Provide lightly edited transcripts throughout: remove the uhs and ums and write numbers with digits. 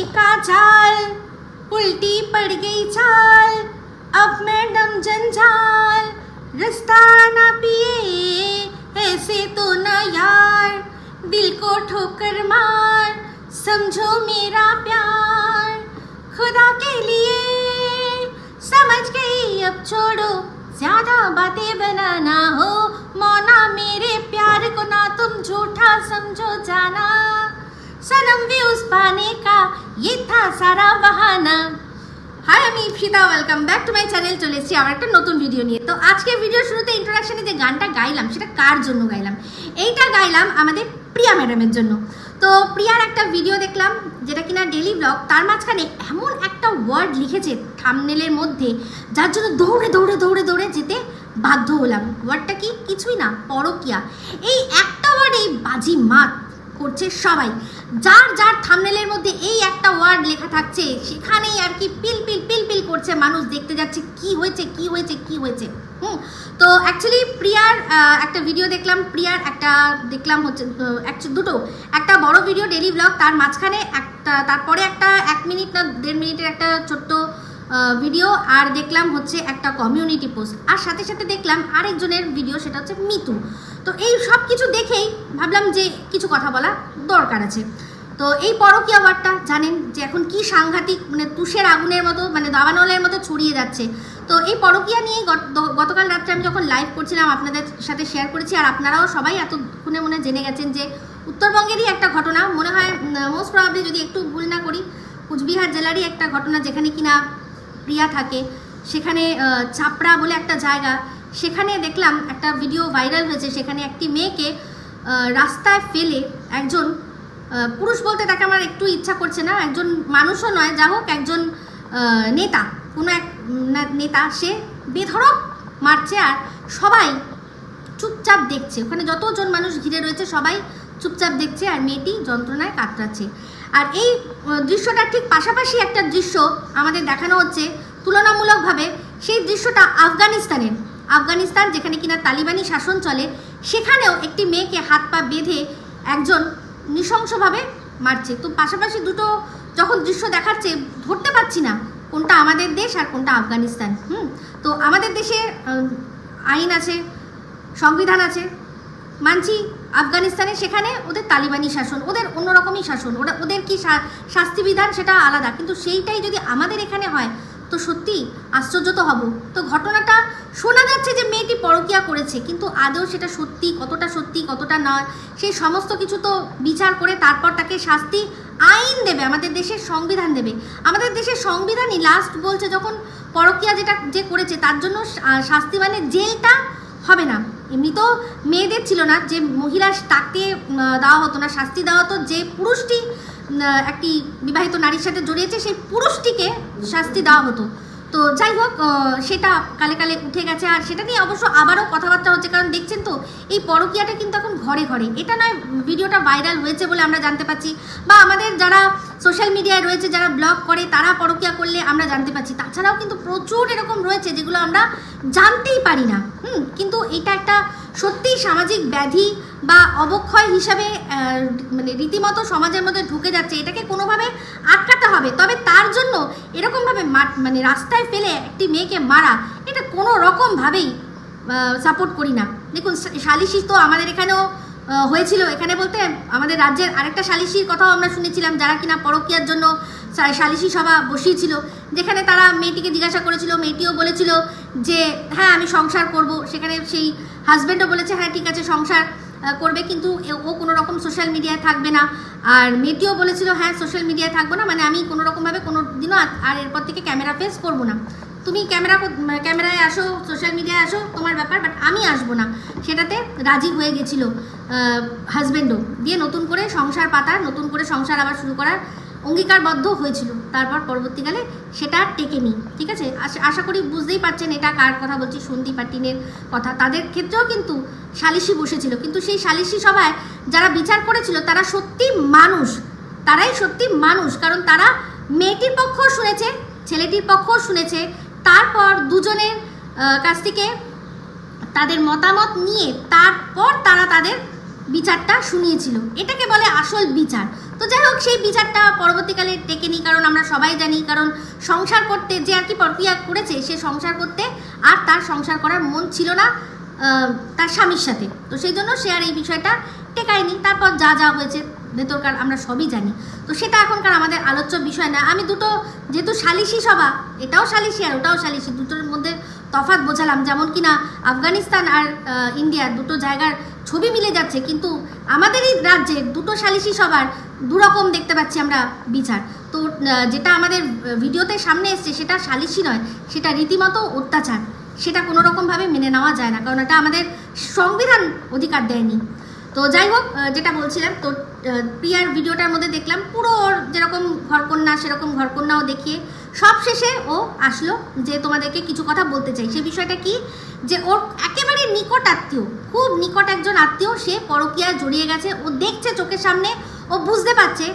का जाल, उल्टी पड़ गई चाल, अब मैडम जंजाल, रास्ता ना पिए ऐसे तो न यार, दिल को ठोकर मार, समझो मेरा प्यार, खुदा के लिए समझ गई अब छोड़ो, ज्यादा बातें बनाना हो मौना, मेरे प्यार को ना तुम झूठा समझो जाना, सनम व्यूज पाने का ये था सारा बहाना। হাই, আমি Ipsita, welcome back to my channel. চলে এসেছি আবার একটা নতুন ভিডিও নিয়ে। তো আজকে ভিডিওর শুরুতে ইন্ট্রোডাকশনে যে গানটা গাইলাম সেটা কার জন্য গাইলাম? এইটা গাইলাম আমাদের প্রিয়া ম্যাডামের জন্য। তো প্রিয়ার একটা ভিডিও দেখলাম যেটা কিনা ডেলি ব্লগ, তার মাঝখানে এমন একটা ওয়ার্ড লিখেছে থাম্বনেলের মধ্যে যার জন্য দৌড়ে দৌড়ে দৌড়ে দৌড়ে যেতে বাধ্য হলাম। ওয়ার্ডটা কি? কিছুই না, পরকীয়া। এই একটা ওয়ার্ডেই বাজি মাত করছে সবাই। যার যার থাম্বনেলের মধ্যে এই একটা ওয়ার্ড লেখা থাকছে সেখানেই আর কি পিল পিল পিল পিল করছে মানুষ, দেখতে যাচ্ছে কি হয়েছে কি হয়েছে কি হয়েছে। তো অ্যাকচুয়ালি প্রিয়ার একটা ভিডিও দেখলাম, প্রিয়ার একটা দেখলাম হচ্ছে দুটো, একটা বড় ভিডিও ডেলি ব্লগ, তার মাঝখানে একটা, তারপরে একটা 1 মিনিট না 1.5 মিনিটের একটা ছোট্ট ভিডিও, আর দেখলাম হচ্ছে একটা কমিউনিটি পোস্ট, আর সাথে সাথে দেখলাম আরেকজনের ভিডিও, সেটা হচ্ছে মিতু। তো এই সব কিছু দেখেই ভাবলাম যে কিছু কথা বলা দরকার আছে। তো এই পরকীয়া ওয়ার্ডটা জানেন যে এখন কি সাংঘাতিক, মানে তুষের আগুনের মতো, মানে দাবানলের মতো ছড়িয়ে যাচ্ছে। তো এই পরকীয়া নিয়েই গতকাল রাত্রে আমি যখন লাইভ করছিলাম আপনাদের সাথে শেয়ার করেছি, আর আপনারাও সবাই এতক্ষণে মনে জেনে গেছেন যে উত্তরবঙ্গেরই একটা ঘটনা, মনে হয় মোস্ট প্রবাবলি যদি একটু ভুল না করি কুচবিহার জেলারই একটা ঘটনা, যেখানে কিনা প্রিয়া থাকে, সেখানে চাপড়া বলে একটা জায়গা, সেখানে দেখলাম একটা ভিডিও ভাইরাল হয়েছে, সেখানে একটি মেয়েকে রাস্তায় ফেলে একজন পুরুষ, বলতে তাকে আমার একটু ইচ্ছা করছে না, একজন মানুষও নয়, যা হোক একজন নেতা, কোনো এক নেতা, সে বেধড়ক মারছে আর সবাই চুপচাপ দেখছে। ওখানে যতজন মানুষ ঘিরে রয়েছে সবাই চুপচাপ দেখছে আর মেয়েটি যন্ত্রণায় কাতরাচ্ছে। আর এই দৃশ্যটার ঠিক পাশাপাশি একটা দৃশ্য আমাদের দেখানো হচ্ছে তুলনামূলকভাবে, সেই দৃশ্যটা আফগানিস্তান, যেখানে কিনা তালিবানি শাসন চলে, সেখানেও একটি মেয়েকে হাত পা বেঁধে একজন নৃশংসভাবে মারছে। তো পাশাপাশি দুটো যখন দৃশ্য দেখাচ্ছে ধরতে পারছি না কোনটা আমাদের দেশ আর কোনটা আফগানিস্তান। তো আমাদের দেশে আইন আছে, সংবিধান আছে, মানছি। আফগানিস্তানে সেখানে ওদের তালিবানি শাসন, ওদের অন্যরকমই শাসন, ওদের কি শাস্তিবিধান সেটা আলাদা, কিন্তু সেইটাই যদি আমাদের এখানে হয় তো সত্যি আশ্চর্য তো হব। তো ঘটনাটা শোনা যাচ্ছে যে মেয়েটি পরকীয়া করেছে, কিন্তু আদৌ সেটা সত্যি কতটা নয়, সেই সমস্ত কিছু তো বিচার করে তারপর তাকে শাস্তি আইন দেবে, আমাদের দেশের সংবিধান দেবে। আমাদের দেশের সংবিধানই লাস্ট বলছে যখন পরকীয়া যে করেছে তার জন্য শাস্তি, মানে জেলটা হবে না। এমনি তো মেয়েদের ছিল না, যে মহিলা তাকে দেওয়া হতো না, শাস্তি দেওয়া হতো যে পুরুষটি একটি বিবাহিত নারীর সাথে জড়িয়েছে সেই পুরুষটিকে শাস্তি দেওয়া হতো। তো যাই হোক, সেটা কালে কালে উঠে গেছে, আর সেটা নিয়ে অবশ্য আবারও কথাবার্তা হচ্ছে, কারণ দেখছেন তো এই পরকীয়াটা কিন্তু এখন ঘরে ঘরে। এটা নয় ভিডিওটা ভাইরাল হয়েছে বলে আমরা জানতে পাচ্ছি, বা আমাদের যারা সোশ্যাল মিডিয়ায় রয়েছে, যারা ব্লগ করে, তারা পরকীয়া করলে আমরা জানতে পাচ্ছি। তাছাড়াও কিন্তু প্রচুর এরকম রয়েছে যেগুলো আমরা জানতেই পারি না। কিন্তু এটা একটা সত্যিই সামাজিক ব্যাধি বা অবক্ষয় হিসাবে মানে রীতিমতো সমাজের মধ্যে ঢুকে যাচ্ছে। এটাকে কোনোভাবে আটকাতে হবে, তবে তার জন্য এরকমভাবে মানে রাস্তায় ফেলে একটি মেয়েকে মারা, এটা কোনো রকমভাবেই সাপোর্ট করি না। দেখুন, সালিশি তো আমাদের এখানেও হয়েছিল, এখানে বলতে আমাদের রাজ্যের আরেকটা সালিশির কথাও আমরা শুনেছিলাম, যারা কিনা পরকীয়ার জন্য সালিশি সভা বসিয়েছিল, যেখানে তারা মেয়েটিকে জিজ্ঞাসা করেছিল, মেয়েটিও বলেছিল যে হ্যাঁ আমি সংসার করব, সেখানে সেই হাজব্যান্ডও বলেছে হ্যাঁ ঠিক আছে সংসার করবে, কিন্তু ও কোনো রকম সোশ্যাল মিডিয়ায় থাকবে না, আর মেয়েটিও বলেছিল হ্যাঁ সোশ্যাল মিডিয়ায় থাকবো না, মানে আমি কোনো রকমভাবে কোনো দিনও আর এরপর থেকে ক্যামেরা ফেস করবো না, তুমি ক্যামেরায় আসো, সোশ্যাল মিডিয়ায় আসো, তোমার ব্যাপার, বাট আমি আসবো না। সেটাতে রাজি হয়ে গেছিল হাজব্যান্ডও, দিয়ে নতুন করে সংসার পাতার, নতুন করে সংসার আবার শুরু করার অঙ্গীকারবদ্ধ হয়েছিল। তারপর পরবর্তীকালে সেটা টেকেনি। ঠিক আছে, আশা করি বুঝতেই পারছেন এটা কার কথা বলছি, সন্দীপ পাটিনের কথা। তাদের ক্ষেত্রেও কিন্তু সালিশি বসেছিল, কিন্তু সেই সালিশি সভায় যারা বিচার করেছিল তারা তারাই সত্যি মানুষ, কারণ তারা মেয়েটির পক্ষও শুনেছে, ছেলেটির পক্ষও শুনেছে, তারপর দুজনের কাছ থেকে তাদের মতামত নিয়ে তারপর তারা তাদের বিচারটা শুনিয়েছিল। এটাকে বলে আসল বিচার। তো যাই হোক, সেই বিচারটা পরবর্তীকালে টেকেনি, কারণ আমরা সবাই জানি, কারণ সংসার করতে যে আর কি প্রক্রিয়া করেছে, সে সংসার করতে আর তার সংসার করার মন ছিল না তার স্বামীর সাথে। তো সেই জন্য সে আর এই বিষয়টা টেকায়নি। তারপর যা যা হয়েছে ভেতরকার আমরা সবই জানি, তো সেটা এখনকার আমাদের আলোচ্য বিষয় না। আমি দুটো, যেহেতু সালিশি সভা, এটাও সালিশি আর ওটাও সালিশি, দুটোর মধ্যে তফাৎ বোঝালাম। যেমন কিনা আফগানিস্তান আর ইন্ডিয়া দুটো জায়গার ছবি মিলে যাচ্ছে, কিন্তু আমাদেরই রাজ্যের দুটো সালিশি সভার দুরকম দেখতে পাচ্ছি আমরা বিচার। তো যেটা আমাদের ভিডিওতে সামনে এসছে সেটা সালিশি নয়, সেটা রীতিমতো অত্যাচার। সেটা কোনো রকমভাবে মেনে নেওয়া যায় না, কারণ এটা আমাদের সংবিধান অধিকার দেয়নি। তো যাই হোক, যেটা বলছিলাম, তো প্রিয়ার ভিডিওটার মধ্যে দেখলাম পুরো ওর যেরকম ঘরকন্যা সেরকম ঘরকন্যাও দেখিয়ে সব শেষে ও আসলো যে তোমাদেরকে কিছু কথা বলতে চাই। সে বিষয়টা কি, যে ওর একেবারে নিকট আত্মীয়, খুব নিকট একজন আত্মীয়, সে পরকীয়ায় জড়িয়ে গেছে। ও দেখছে চোখের সামনে, ও বুঝতে পারছে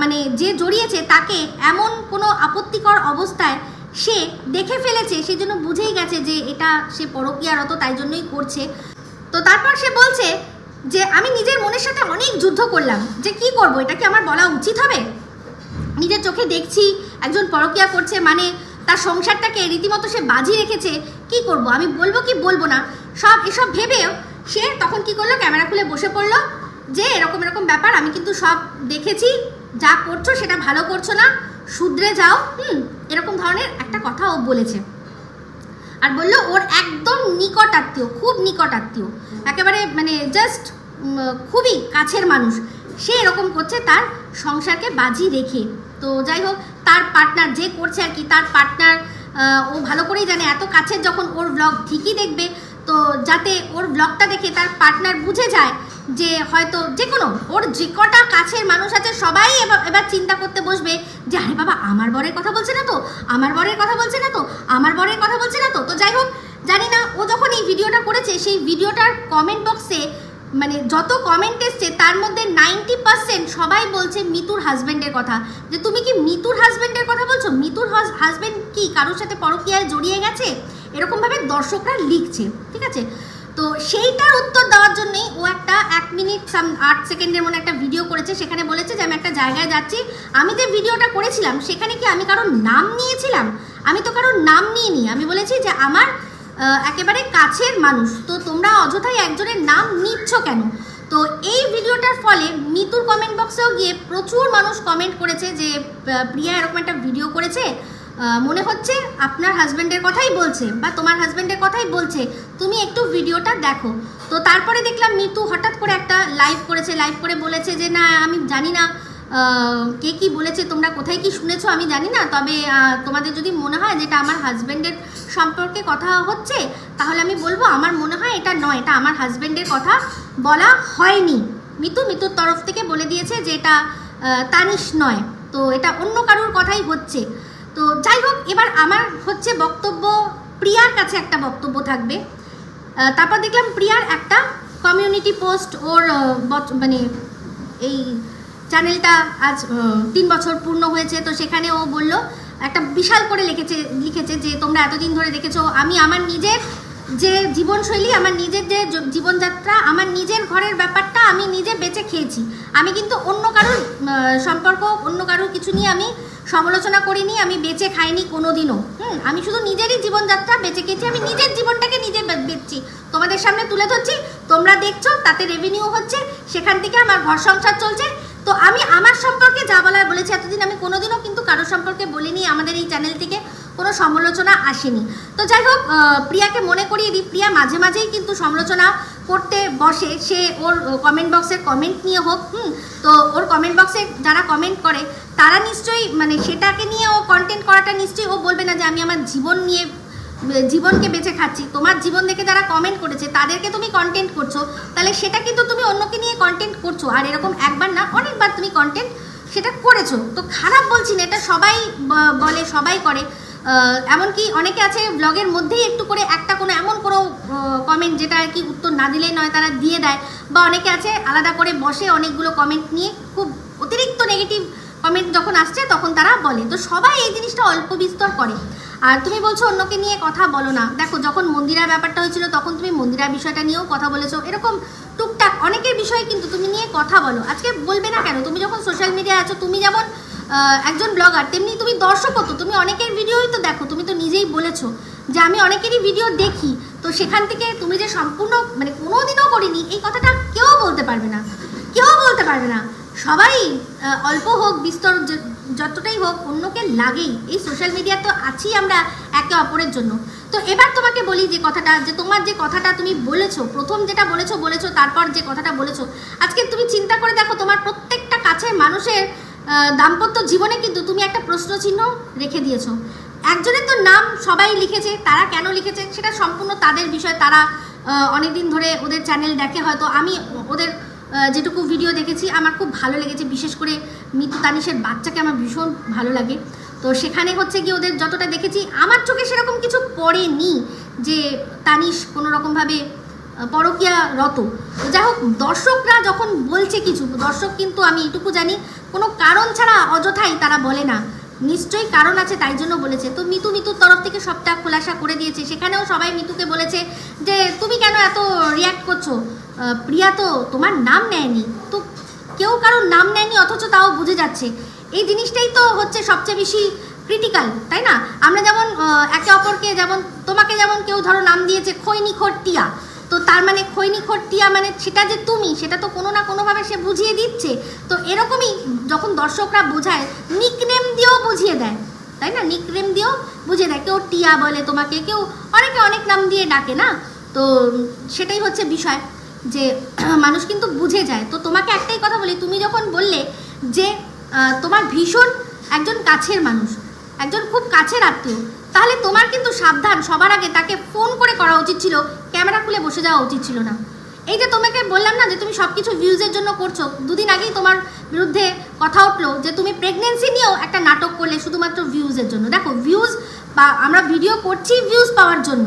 মানে যে জড়িয়েছে তাকে এমন কোনো আপত্তিকর অবস্থায় সে দেখে ফেলেছে, সেই জন্য বুঝেই গেছে যে এটা সে পরকীয়ারত, তাই জন্যই করছে। তো তারপর সে বলছে যে আমি নিজের মনের সাথে অনেক যুদ্ধ করলাম, যে কি করব, এটা কি আমার বলা উচিত হবে? নিজের চোখে দেখছি একজন পরকীয়া করছে, মানে তার সংসারটাকে রীতিমতো সে বাজি রেখেছে, কি করব, আমি বলবো কি বলবো না, সব এসব ভেবেও সে তখন কি করলো, ক্যামেরা খুলে বসে পড়লো যে এরকম এরকম ব্যাপার, আমি কিন্তু সব দেখেছি, যা করছো সেটা ভালো করছো না, শুধরে যাও, এরকম ধরনের একটা কথা ও বলেছে। আর বললো ওর একদম নিকট আত্মীয়, খুব নিকট আত্মীয়, একেবারে মানে জাস্ট খুবই কাছের মানুষ, সে এরকম করছে তার সংসারকে বাজি রেখে। তো যাই হোক, তার পার্টনার যে করছে আর কি, তার পার্টনার ও ভালো করেই জানে এত কাছের যখন ওর ব্লগ ঠিকই দেখবে, তো যাতে ওর ব্লগটা দেখে তার পার্টনার বুঝে যায় যে হয়তো যে কোনো ওর যে কটা কাছের মানুষ আছে সবাই এবার চিন্তা করতে বসবে যে আরে বাবা, আমার বরের কথা বলছে না তো, আমার বরের কথা বলছে না তো, আমার বরের কথা বলছে না তো। তো যাই হোক, জানি না ও যখন এই ভিডিওটা করেছে, সেই ভিডিওটার কমেন্ট বক্সে মানে যত কমেন্ট এসছে তার মধ্যে 90% সবাই বলছে মিতুর হাজব্যান্ডের কথা, যে তুমি কি মিতুর হাজব্যান্ডের কথা বলছো? মিতুর হাজব্যান্ড কি কারোর সাথে পরকীয়ায় জড়িয়ে গেছে? এরকমভাবে দর্শকরা লিখছে, ঠিক আছে? তো সেইটার উত্তর দেওয়ার জন্যই ও একটা 1 মিনিট 8 সেকেন্ডের মনে একটা ভিডিও করেছে, সেখানে বলেছে যে আমি একটা জায়গায় যাচ্ছি, আমি যে ভিডিওটা করেছিলাম সেখানে কি আমি কারোর নাম নিয়েছিলাম? আমি তো কারোর নাম নিইনি, আমি বলেছি যে আমার একেবারে কাছের মানুষ, তো তোমরা অযথাই একজনের নাম নিচ্ছ কেন? তো এই ভিডিওটার ফলে মিতুর কমেন্ট বক্সেও গিয়ে প্রচুর মানুষ কমেন্ট করেছে যে প্রিয়া এরকম একটা ভিডিও করেছে, মনে হচ্ছে আপনার হাজব্যান্ডের কথাই বলছে বা তোমার হাজব্যান্ডের কথাই বলছে, তুমি একটু ভিডিওটা দেখো। তো তারপরে দেখলাম মিতু হঠাৎ করে একটা লাইভ করেছে, লাইভ করে বলেছে যে না আমি জানি না কে কি বলেছে, তোমরা কোথায় কি শুনেছো আমি জানি না, তবে তোমাদের যদি মনে হয় যেটা আমার হাজব্যান্ডের সম্পর্কে কথা হচ্ছে, তাহলে আমি বলবো আমার মনে হয় এটা নয়, এটা আমার হাজব্যান্ডের কথা বলা হয়নি। মিতুর তরফ থেকে বলে দিয়েছে যে এটা তানিশ নয়, তো এটা অন্য কারোর কথাই হচ্ছে। তো যাই হোক, এবার আমার হচ্ছে বক্তব্য, প্রিয়ার কাছে একটা বক্তব্য থাকবে। তারপর দেখলাম প্রিয়ার একটা কমিউনিটি পোস্ট, ওর মানে এই চ্যানেলটা আজ 3 বছর পূর্ণ হয়েছে, তো সেখানে ও বলল একটা বিশাল করে লিখেছে যে তোমরা এতদিন ধরে দেখেছো আমি আমার নিজের যে জীবনশৈলী, আমার নিজের যে জীবনযাত্রা, আমার নিজের ঘরের ব্যাপারটা আমি নিজে বেঁচে খেয়েছি, আমি কিন্তু অন্য কারোর সম্পর্ক, অন্য কারোর কিছু নিয়ে আমি সমালোচনা করিনি, আমি বেঁচে খাইনি কোনো দিনও। আমি শুধু নিজেরই জীবনযাত্রা বেঁচে খেয়েছি, আমি নিজের জীবনটাকে নিজে বেচছি, তোমাদের সামনে তুলে ধরছি, তোমরা দেখছো, তাতে রেভিনিউ হচ্ছে, সেখান থেকে আমার ঘর সংসার চলছে। তো আমি আমার সম্পর্কে যা বলার বলেছি, এতদিন আমি কোনোদিনও কিন্তু কারোর সম্পর্কে বলিনি, আমাদের এই চ্যানেল থেকে কোনো সমালোচনা আসেনি। তো যাই হোক, প্রিয়াকে মনে করিয়ে দিই, প্রিয়া মাঝে মাঝেই কিন্তু সমালোচনা করতে বসে, সে ওর কমেন্ট বক্সের কমেন্ট নিয়ে হোক, তো ওর কমেন্ট বক্সে যারা কমেন্ট করে তারা নিশ্চয়ই মানে সেটাকে নিয়ে ও কন্টেন্ট করাটা নিশ্চয়ই ও বলবে না যে আমি আমার জীবন নিয়ে, জীবনকে বেঁচে খাচ্ছি। তোমার জীবন দেখে যারা কমেন্ট করেছে তাদেরকে তুমি কন্টেন্ট করছো, তাহলে সেটা কিন্তু তুমি অন্যকে নিয়ে কন্টেন্ট করছো, আর এরকম একবার না অনেকবার তুমি কন্টেন্ট সেটা করেছো। তো খারাপ বলছি না, এটা সবাই বলে, সবাই করে, এমনকি অনেকে আছে ব্লগের মধ্যেই একটু করে একটা কোনো এমন কোনো কমেন্ট যেটা আর কি উত্তর না দিলেই নয় তারা দিয়ে দেয়, বা অনেকে আছে আলাদা করে বসে অনেকগুলো কমেন্ট নিয়ে খুব অতিরিক্ত নেগেটিভ কমেন্ট যখন আসছে তখন তারা বলে। তো সবাই এই জিনিসটা অল্প বিস্তর করে। আর তুমি বলছো অন্যকে নিয়ে কথা বলো না, দেখো যখন মন্দিরার ব্যাপারটা হয়েছিল তখন তুমি মন্দিরার বিষয়টা নিয়েও কথা বলেছো, এরকম টুকটাক টুকটাক অনেকের বিষয়ে কিন্তু তুমি নিয়ে কথা বলো, আজকে বলবে না কেন? তুমি যখন সোশ্যাল মিডিয়ায় আছো, তুমি যেমন একজন ব্লগার, তেমনি তুমি দর্শকও তো, তুমি অনেকের ভিডিওই তো দেখো। তুমি তো নিজেই বলেছো যে আমি অনেকেরই ভিডিও দেখি, তো সেখান থেকে তুমি যে সম্পূর্ণ মানে কোনোদিনও করিনি এই কথাটা কেউ বলতে পারবে না, কেউ বলতে পারবে না। সবাই অল্প হোক বিস্তর যতটাই হোক অন্যকে লাগেই। এই সোশ্যাল মিডিয়া তো আছি আমরা একে অপরের জন্য। তো এবার তোমাকে বলি যে কথাটা, যে তোমার যে কথাটা তুমি বলেছো, প্রথম যেটা বলেছো তারপর যে কথাটা বলেছো, আজকে তুমি চিন্তা করে দেখো তোমার প্রত্যেকটা কাছের মানুষের দাম্পত্য জীবনে কিন্তু তুমি একটা প্রশ্নচিহ্ন রেখে দিয়েছো। একজনের তো নাম সবাই লিখেছে, তারা কেন লিখেছে সেটা সম্পূর্ণ তাদের বিষয়। তারা অনেকদিন ধরে ওদের চ্যানেল দেখে, হয়তো আমি ওদের যেটুকু ভিডিও দেখেছি আমার খুব ভালো লেগেছে, বিশেষ করে মিতু তানিশের বাচ্চাকে আমার ভীষণ ভালো লাগে। তো সেখানে হচ্ছে কি ওদের যতটা দেখেছি আমার চোখে সেরকম কিছু পড়েনি যে তানিশ কোনো রকমভাবে পরকীয়া রত। যাই হোক, দর্শকরা যখন বলছে কিছু, দর্শক কিন্তু আমি এটুকু জানি কোনো কারণ ছাড়া অযথাই তারা বলে না, নিশ্চয়ই কারণ আছে, তাই জন্য বলেছে। তো মিতুর তরফ থেকে সবটা খোলাসা করে দিয়েছে। সেখানেও সবাই মিতুকে বলেছে যে তুমি কেন এত রিয়্যাক্ট করছো, প্রিয়া তো তোমার নাম নেয়নি। তো কেউ কারোর নাম নেয়নি অথচ তাও বুঝে যাচ্ছে, এই জিনিসটাই তো হচ্ছে সবচেয়ে বেশি ক্রিটিক্যাল, তাই না? আমরা যেমন একে অপরকে, যেমন তোমাকে যেমন কেউ ধরো নাম দিয়েছে খৈনিখোর টিয়া, তো তার মানে খৈনিখোর টিয়া মানে সেটা যে তুমি, সেটা তো কোনো না কোনোভাবে সে বুঝিয়ে দিচ্ছে। তো এরকমই যখন দর্শকরা বোঝায়, নিকনেম দিয়েও বুঝিয়ে দেয়, তাই না? নিকনেম দিয়েও বুঝিয়ে দেয়, কেউ টিয়া বলে তোমাকে, কেউ অনেকে অনেক নাম দিয়ে ডাকে না। তো সেটাই হচ্ছে বিষয়, যে মানুষ কিন্তু বুঝে যায়। তো তোমাকে একটাই কথা বলি, তুমি যখন বললে যে তোমার ভীষণ একজন কাছের মানুষ, একজন খুব কাছের আত্মীয়, তাহলে তোমার কিন্তু সাবধান, সবার আগে তাকে ফোন করে করা উচিত ছিল, ক্যামেরা খুলে বসে যাওয়া উচিত ছিল না। এই যে তোমাকে বললাম না যে তুমি সব কিছু ভিউজের জন্য করছো, দুদিন আগেই তোমার বিরুদ্ধে কথা উঠলো যে তুমি প্রেগনেন্সি নিয়েও একটা নাটক করলে শুধুমাত্র ভিউজের জন্য। দেখো, ভিউজ বা আমরা ভিডিও করছি ভিউজ পাওয়ার জন্য,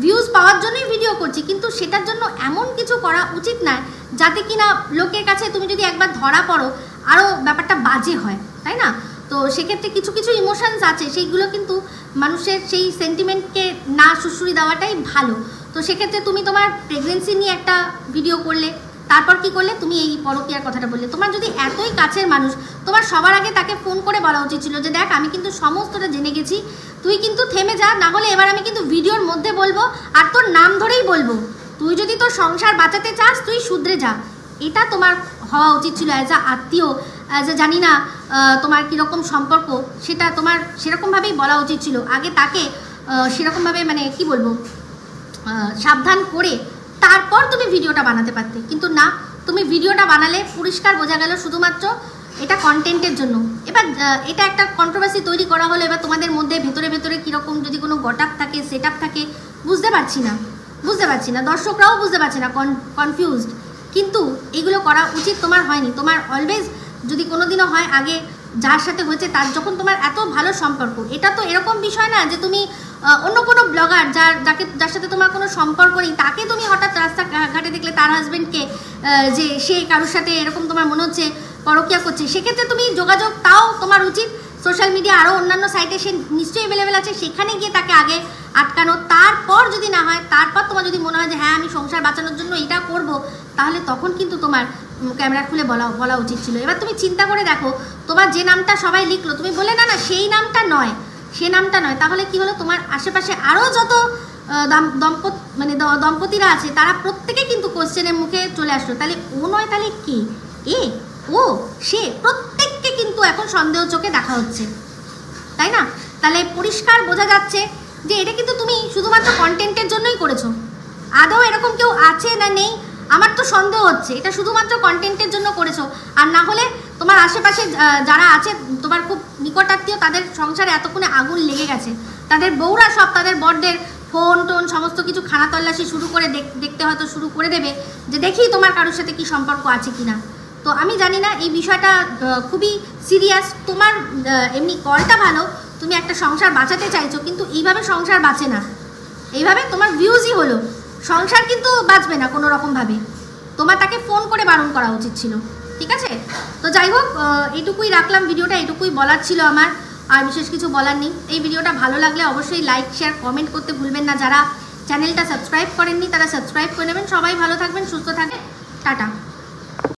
ভিউজ পাওয়ার জন্যই ভিডিও করছি, কিন্তু সেটার জন্য এমন কিছু করা উচিত নয় যাতে কিনা লোকের কাছে তুমি যদি একবার ধরা পড়ো আরও ব্যাপারটা বাজে হয়, তাই না? তো সেক্ষেত্রে কিছু কিছু ইমোশনস আছে, সেইগুলো কিন্তু মানুষের সেই সেন্টিমেন্টকে না সুশ্রুই দেওয়াটাই ভালো। তো সেক্ষেত্রে তুমি তোমার প্রেগনেন্সি নিয়ে একটা ভিডিও করলে, তারপর কি করলে, তুমি এই পরকীয়ার কথাটা বললে। তোমার যদি এতই কাছের মানুষ, তোমার সবার আগে তাকে ফোন করে বলা উচিত ছিল যে দেখ আমি কিন্তু সমস্তটা জেনে গেছি, তুই কিন্তু থেমে যা, না হলে এবার আমি কিন্তু ভিডিওর মধ্যে বলবো আর তোর নাম ধরেই বলবো, তুই যদি তোর সংসার বাঁচাতে চাস তুই শুধরে যা। এটা তোমার হওয়া উচিত ছিল অ্যাজ আ আত্মীয়, অ্যাজ আ জানি না তোমার কীরকম সম্পর্ক, সেটা তোমার সেরকমভাবেই বলা উচিত ছিল। আগে তাকে সেরকমভাবে মানে কি বলবো সাবধান করে তারপর তুমি ভিডিওটা বানাতে পারতে, কিন্তু না, তুমি ভিডিওটা বানালে পরিষ্কার বোঝা গেল শুধুমাত্র এটা কন্টেন্টের জন্য। এবার এটা একটা কন্ট্রোভার্সি তৈরি করা হলো, এবার তোমাদের মধ্যে ভেতরে ভেতরে কীরকম যদি কোনো গটআপ থাকে, সেট আপ থাকে, বুঝতে পারছি না, দর্শকরাও বুঝতে পারছে না, কনফিউজড। কিন্তু এগুলো করা উচিত তোমার হয়নি। তোমার অলওয়েজ যদি কোনো দিনও হয়, আগে যার সাথে হয়েছে তার যখন তোমার এত ভালো সম্পর্ক, এটা তো এরকম বিষয় না যে তুমি অন্য কোনো ব্লগার যার সাথে তোমার কোনো সম্পর্ক নেই তাকে তুমি হঠাৎ রাস্তা ঘাটে দেখলে তার হাজব্যান্ডকে যে সে কারোর সাথে এরকম তোমার মনে হচ্ছে পরকীয়া করছে, সেক্ষেত্রে তুমি যোগাযোগ, তাও তোমার উচিত সোশ্যাল মিডিয়া আরও অন্যান্য সাইটে সে নিশ্চয়ই অ্যাভেলেবেল আছে, সেখানে গিয়ে তাকে আগে আটকানো। তারপর যদি না হয়, তারপর তোমার যদি মনে হয় যে হ্যাঁ আমি সংসার বাঁচানোর জন্য এটা করব, তাহলে তখন কিন্তু তোমার ক্যামেরা খুলে বলা উচিত ছিল। এবার তুমি চিন্তা করে দেখো, তোমার যে নামটা সবাই লিখলো, তুমি বলে না সেই নামটা নয়, সে নামটা নয়, তাহলে কি হলো, তোমার আশেপাশে আরও যত দম্পতিরা আছে তারা প্রত্যেকে কিন্তু কোশ্চেনের মুখে চলে আসলো, তাহলে ও নয় তাহলে কে, এ, ও, সে, প্রত্যেককে কিন্তু এখন সন্দেহ চোখে দেখা হচ্ছে, তাই না? তাহলে পরিষ্কার বোঝা যাচ্ছে যে এটা কিন্তু তুমি শুধুমাত্র কন্টেন্টের জন্যই করেছো। আদৌ এরকম কেউ আছে না নেই আমার তো সন্দেহ হচ্ছে, এটা শুধুমাত্র কন্টেন্টের জন্য করেছো। আর না হলে তোমার আশেপাশে যারা আছে তোমার খুব নিকটাত্মীয়, তাদের সংসারে এতক্ষণে আগুন লেগে গেছে, তাদের বউরা সব তাদের বরদের ফোন টোন সমস্ত কিছু খানা তল্লাশি শুরু করে দেখতে হয়তো শুরু করে দেবে যে দেখি তোমার কারোর সাথে কি সম্পর্ক আছে কিনা। তো আমি জানি না, এই বিষয়টা খুবই সিরিয়াস। তোমার এমনি কলটা ভালো, তুমি একটা সংসার বাঁচাতে চাইছো, কিন্তু এইভাবে সংসার বাঁচে না, এইভাবে তোমার ভিউজই হলো, সংসার কিন্তু বাঁচবে না কোনো রকমভাবে। তোমার তাকে ফোন করে বারণ করা উচিত ছিল, ঠিক আছে? তো যাই হোক, এইটুকুই রাখলাম ভিডিওটা, এইটুকুই বলার ছিল আমার, আর বিশেষ কিছু বলার নেই। এই ভিডিওটা ভালো লাগলে অবশ্যই লাইক শেয়ার কমেন্ট করতে ভুলবেন না। যারা চ্যানেলটা সাবস্ক্রাইব করেননি তারা সাবস্ক্রাইব করে নেবেন। সবাই ভালো থাকবেন, সুস্থ থাকবেন, টাটা।